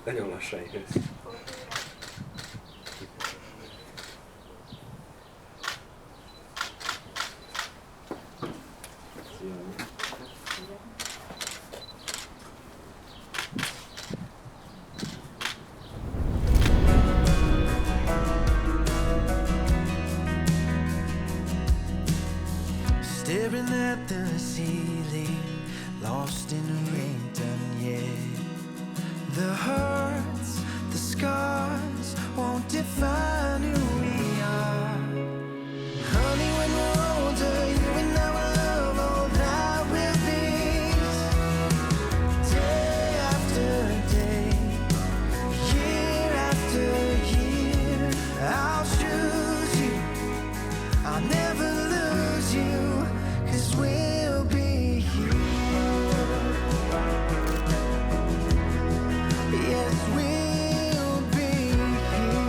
Nagyon lassan jössz. Staring at the ceiling, lost in a rain done yet. The hurts, the scars won't define who we are. Honey, when we're older, you and I will love all that will be. Day after day, year after year, I'll choose you. I'll never lose you, 'cause we'll be here. Yes, we'll be here.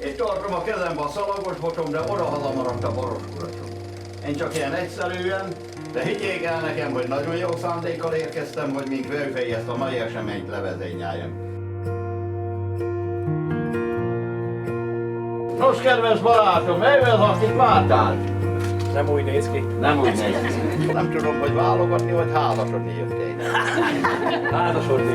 Itt tartom a kezembe a szalagos botom, de odahaza maradt a boros kuratom. Én csak ilyen egyszerűen, de higgyék el nekem, hogy nagyon jó szándékkal érkeztem, hogy mint vőfej ezt a mai eseményt levezényeljem. Nos, kedves barátom, ő az, akit vártál? Nem úgy néz ki. Nem úgy néz ki. Nem tudom, hogy válogatni, vagy házasodni jöttél. Házasodni.